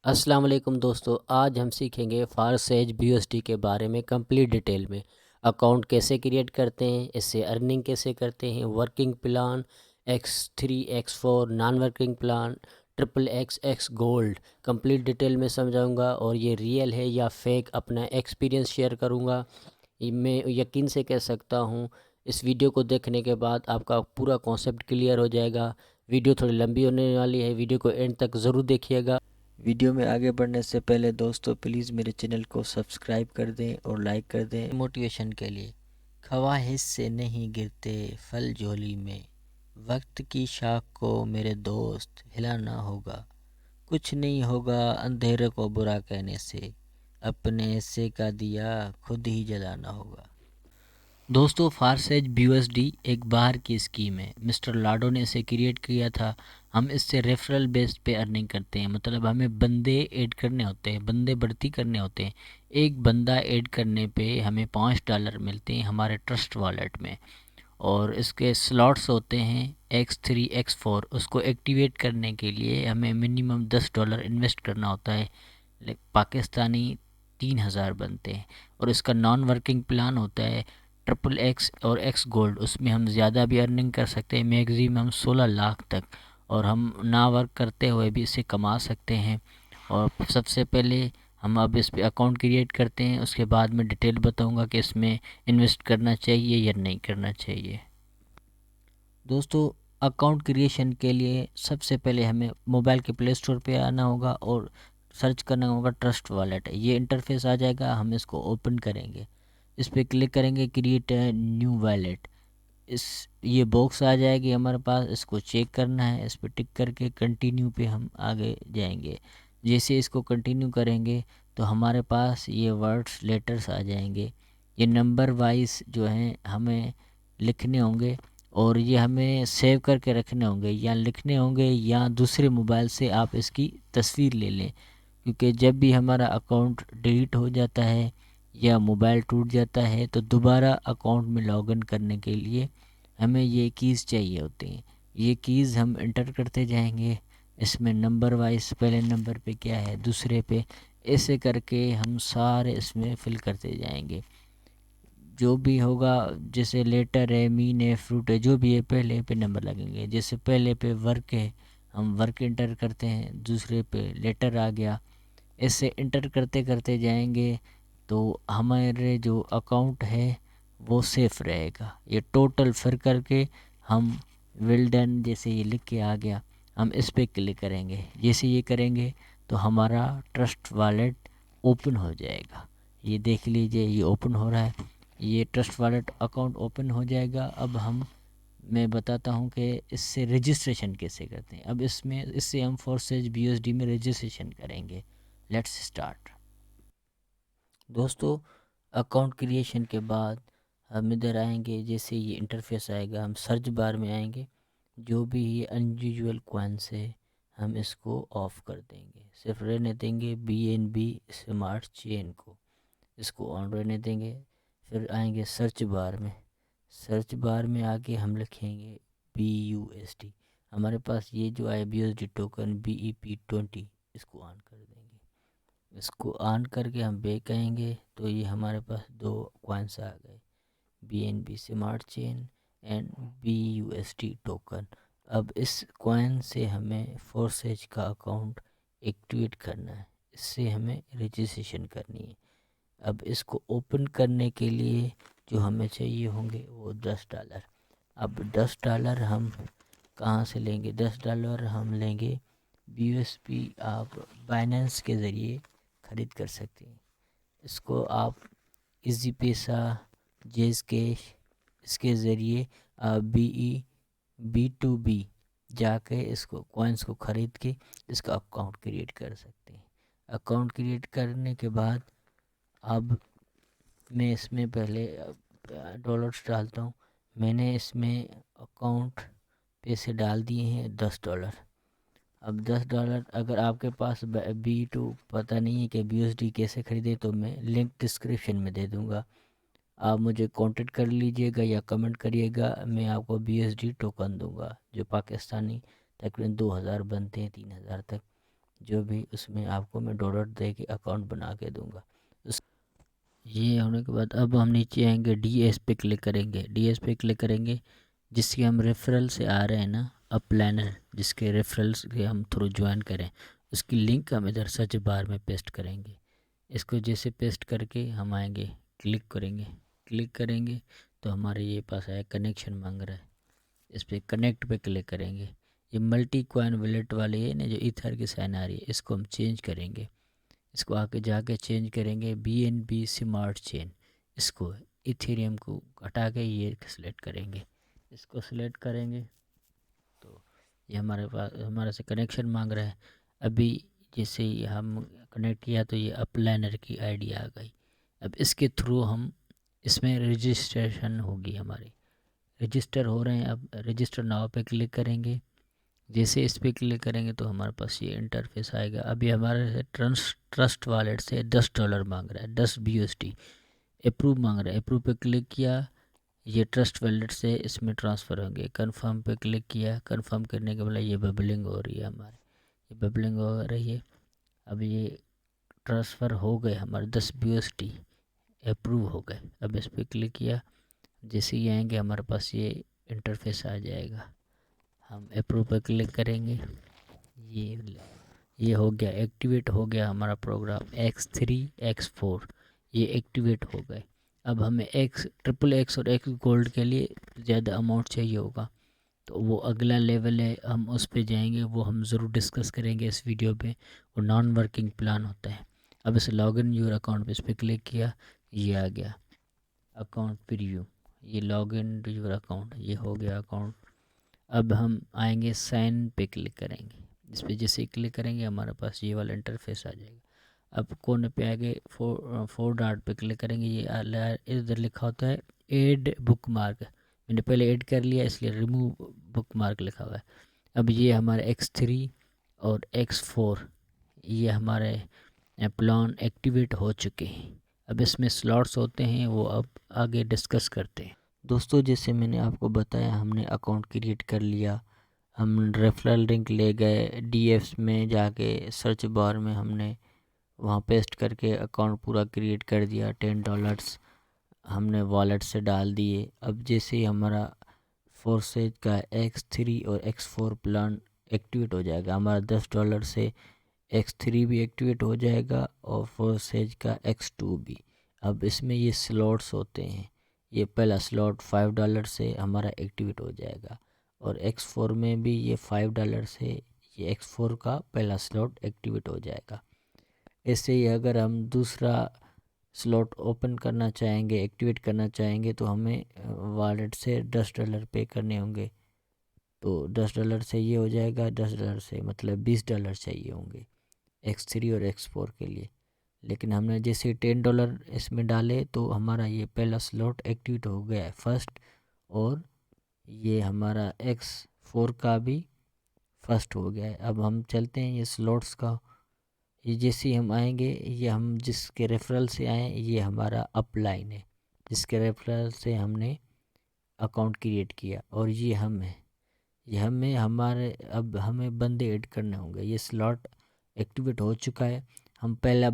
अस्सलाम वालेकुम दोस्तों, आज हम सीखेंगे फारसेज BUSD के बारे में कंप्लीट डिटेल में। अकाउंट कैसे क्रिएट करते हैं, इससे अर्निंग कैसे करते हैं, working plan X3 X4 non working plan XXX gold complete detail में समझाऊंगा। और ये रियल है या फेक अपना एक्सपीरियंस शेयर करूंगा। ये मैं यकीन से कह सकता हूँ, इस वीडियो को देखने के बाद आपका पूरा कॉन्सेप्ट क्लियर हो जाएगा। वीडियो थोड़ी लंबी होने वाली है, वीडियो को एंड तक ज़रूर देखिएगा। वीडियो में आगे बढ़ने से पहले दोस्तों प्लीज़ मेरे चैनल को सब्सक्राइब कर दें और लाइक कर दें मोटिवेशन के लिए। ख्वाहिश से नहीं गिरते फल झोली में, वक्त की शाख को मेरे दोस्त हिलाना होगा। कुछ नहीं होगा अंधेरे को बुरा कहने से, अपने हिस्से का दिया खुद ही जलाना होगा। दोस्तों फारसेज BUSD एक बाहर की स्कीम है। मिस्टर लाडो ने इसे क्रिएट किया था। हम इससे रेफरल बेस्ड पे अर्निंग करते हैं, मतलब हमें बंदे ऐड करने होते हैं, बंदे भर्ती करने होते हैं। एक बंदा ऐड करने पे हमें $5 मिलते हैं हमारे ट्रस्ट वॉलेट में। और इसके स्लॉट्स होते हैं X3 X4। उसको एक्टिवेट करने के लिए हमें मिनिमम $10 इन्वेस्ट करना होता है। पाकिस्तानी 3000 बनते हैं। और इसका नॉन वर्किंग प्लान होता है XXX और X गोल्ड। उसमें हम ज़्यादा भी अर्निंग कर सकते हैं, मैक्सिमम 16 लाख तक। और हम ना वर्क करते हुए भी इसे कमा सकते हैं। और सबसे पहले हम अब इस पे अकाउंट क्रिएट करते हैं, उसके बाद मैं डिटेल बताऊंगा कि इसमें इन्वेस्ट करना चाहिए या नहीं करना चाहिए। दोस्तों अकाउंट क्रिएशन के लिए सबसे पहले हमें मोबाइल के प्ले स्टोर पे आना होगा और सर्च करना होगा ट्रस्ट वॉलेट। ये इंटरफेस आ जाएगा, हम इसको ओपन करेंगे, इस पर क्लिक करेंगे क्रिएट न्यू वॉलेट। इस ये बॉक्स आ जाएगी हमारे पास, इसको चेक करना है, इस पर टिक करके कंटिन्यू पे हम आगे जाएंगे। जैसे इसको कंटिन्यू करेंगे तो हमारे पास ये वर्ड्स लेटर्स आ जाएंगे। ये नंबर वाइज जो हैं हमें लिखने होंगे और ये हमें सेव करके रखने होंगे या लिखने होंगे, या दूसरे मोबाइल से आप इसकी तस्वीर ले लें। क्योंकि जब भी हमारा अकाउंट डिलीट हो जाता है या मोबाइल टूट जाता है तो दोबारा अकाउंट में लॉगिन करने के लिए हमें ये कीज़ चाहिए होती हैं। ये कीज़ हम इंटर करते जाएंगे, इसमें नंबर वाइज पहले नंबर पे क्या है, दूसरे पे, ऐसे करके हम सारे इसमें फिल करते जाएंगे। जो भी होगा, जैसे लेटर है, मीन है, फ्रूट है, जो भी है पहले पे नंबर लगेंगे। जैसे पहले पे वर्क है, हम वर्क इंटर करते हैं, दूसरे पे लेटर आ गया। ऐसे इंटर करते करते जाएंगे तो हमारे जो अकाउंट है वो सेफ रहेगा। ये टोटल फिर करके हम वेल डन जैसे ये लिख के आ गया, हम इस पर क्लिक करेंगे। जैसे ये करेंगे तो हमारा ट्रस्ट वॉलेट ओपन हो जाएगा। ये देख लीजिए, ये ओपन हो रहा है, ये ट्रस्ट वॉलेट अकाउंट ओपन हो जाएगा। अब मैं बताता हूँ कि इससे रजिस्ट्रेशन कैसे करते हैं। अब इससे हम फोर्सेज BUSD में रजिस्ट्रेशन करेंगे। Let's start. दोस्तों अकाउंट क्रिएशन के बाद हम इधर आएंगे, जैसे ये इंटरफेस आएगा हम सर्च बार में आएंगे। जो भी ये अनयूजुअल कॉइन्स है हम इसको ऑफ कर देंगे, सिर्फ रहने देंगे BNB स्मार्ट चेन को, इसको ऑन रहने देंगे। फिर आएंगे सर्च बार में, सर्च बार में आके हम लिखेंगे BUSD। हमारे पास ये जो है BUSD टोकन BEP20, इसको ऑन कर देंगे। इसको ऑन करके हम बैक आएंगे तो ये हमारे पास दो कॉइन्स आ गए, BNB smart chain and BUSD token. अब इस कॉइन से हमें फोर्सेज का अकाउंट एक्टिवेट करना है, इससे हमें रजिस्ट्रेशन करनी है। अब इसको ओपन करने के लिए जो हमें चाहिए होंगे वो $10। अब $10 हम कहाँ से लेंगे? $10 हम लेंगे BUSD, आप बाइनेंस के ज़रिए ख़रीद कर सकते हैं। इसको आप इजी पैसा, जेज कैश, इसके ज़रिए आप B2B जाके इसको कॉइन्स को ख़रीद के इसका अकाउंट क्रिएट कर सकते हैं। अकाउंट क्रिएट करने के बाद अब मैं इसमें पहले डॉलर्स डालता हूँ। मैंने इसमें अकाउंट पैसे डाल दिए हैं $10। अब $10 अगर आपके पास B2 पता नहीं है कि BUSD कैसे ख़रीदे तो मैं लिंक डिस्क्रिप्शन में दे दूँगा, आप मुझे कांटेक्ट कर लीजिएगा या कमेंट करिएगा, मैं आपको BUSD टोकन दूंगा जो पाकिस्तानी तकरीबन 2000 बनते हैं, 3000 तक। जो भी उसमें आपको मैं डॉलर दे के अकाउंट बना के दूंगा। ये होने के बाद अब हम नीचे आएंगे, डीएस पे क्लिक करेंगे। डीएस पे क्लिक करेंगे, जिसके हम रेफरल से आ रहे हैं ना, अब प्लानर जिसके रेफरल्स के हम थ्रू ज्वाइन करें, उसकी लिंक हम इधर सर्च बार में पेस्ट करेंगे। इसको जैसे पेस्ट करके हम आएंगे, क्लिक करेंगे। क्लिक करेंगे तो हमारे ये पास आया कनेक्शन मांग रहा है, इस पर कनेक्ट पे क्लिक करेंगे। ये मल्टी कॉइन वॉलेट वाले है ना, जो ईथर की साइन आ रही है, इसको हम चेंज करेंगे। इसको आके जाके चेंज करेंगे BNB स्मार्ट चेन। इसको इथेरियम को हटा के ये सिलेक्ट करेंगे। इसको सिलेक्ट करेंगे तो ये हमारे पास हमारे से कनेक्शन मांग रहा है। अभी जैसे ही हम कनेक्ट किया तो ये अपलाइनर की आईडी आ गई। अब इसके थ्रू हम इसमें रजिस्ट्रेशन होगी हमारी, रजिस्टर हो रहे हैं। अब रजिस्टर नाउ पे क्लिक करेंगे। जैसे इस पर क्लिक करेंगे तो हमारे पास ये इंटरफेस आएगा। अभी हमारे से ट्रस्ट वॉलेट से $10 मांग रहा है, 10 BUSD। अप्रूव मांग रहा है, अप्रूव पे क्लिक किया, ये ट्रस्ट वॉलेट से इसमें ट्रांसफ़र होंगे। कंफर्म पे क्लिक किया, कंफर्म करने के बाद ये बबलिंग हो रही है हमारे, ये बबलिंग हो रही है। अब ये ट्रांसफ़र हो गए हमारे 10 BUSD अप्रूव हो गए। अब इस पर क्लिक किया, जैसे ही आएंगे हमारे पास ये इंटरफेस आ जाएगा। हम अप्रूव पर क्लिक करेंगे, ये हो गया, एक्टिवेट हो गया हमारा प्रोग्राम। X3 X4 ये एक्टिवेट हो गए। अब हमें XXX और X गोल्ड के लिए ज़्यादा अमाउंट चाहिए होगा, तो वो अगला लेवल है, हम उस पे जाएंगे, वो हम ज़रूर डिस्कस करेंगे इस वीडियो पे। वो नॉन वर्किंग प्लान होता है। अब इस लॉगिन यूर अकाउंट पे इस पर क्लिक किया, ये आ गया अकाउंट प्रीव्यू, ये लॉगिन टू यूर अकाउंट, ये हो गया अकाउंट। अब हम आएंगे साइन पे क्लिक करेंगे। इस पर जैसे ही क्लिक करेंगे हमारे पास ये वाला इंटरफेस आ जाएगा। अब कोने पे आगे फोर डॉट पे क्लिक करेंगे, ये इधर लिखा होता है ऐड बुक मार्क। मैंने पहले ऐड कर लिया इसलिए रिमूव बुक मार्क लिखा हुआ है। अब ये हमारे X3 और X4 ये हमारे प्लान एक्टिवेट हो चुके हैं। अब इसमें स्लॉट्स होते हैं, वो अब आगे डिस्कस करते हैं। दोस्तों जैसे मैंने आपको बताया, हमने अकाउंट क्रिएट कर लिया, हम रेफरल लिंक ले गए, DFs में जाके सर्च बार में हमने वहाँ पेस्ट करके अकाउंट पूरा क्रिएट कर दिया। $10 हमने वॉलेट से डाल दिए। अब जैसे ही हमारा फोर्सेज का X3 और X4 प्लान एक्टिवेट हो जाएगा, हमारा $10 से X3 भी एक्टिवेट हो जाएगा और फोर्सेज का X2 भी। अब इसमें ये स्लॉट्स होते हैं, ये पहला स्लॉट $5 से हमारा एक्टिवेट हो जाएगा और X4 में भी ये $5 से ये X4 का पहला स्लॉट एक्टिवेट हो जाएगा। ऐसे ही अगर हम दूसरा स्लॉट ओपन करना चाहेंगे, एक्टिवेट करना चाहेंगे, तो हमें वॉलेट से $10 पे करने होंगे। तो $10 से ये हो जाएगा, $10 से मतलब $20 चाहिए होंगे X3 और X4 के लिए। लेकिन हमने जैसे $10 इसमें डाले तो हमारा ये पहला स्लॉट एक्टिवेट हो गया है फर्स्ट, और ये हमारा X4 का भी फर्स्ट हो गया है। अब हम चलते हैं ये स्लॉट्स का, ये जैसे ही हम आएंगे, ये हम जिसके रेफरल से आए, ये हमारा अपलाइन है जिसके रेफरल से हमने अकाउंट क्रिएट किया, और ये हम है, ये हमें हमारे अब हमें बंदे ऐड करने होंगे। ये स्लॉट एक्टिवेट हो चुका है, हम पहला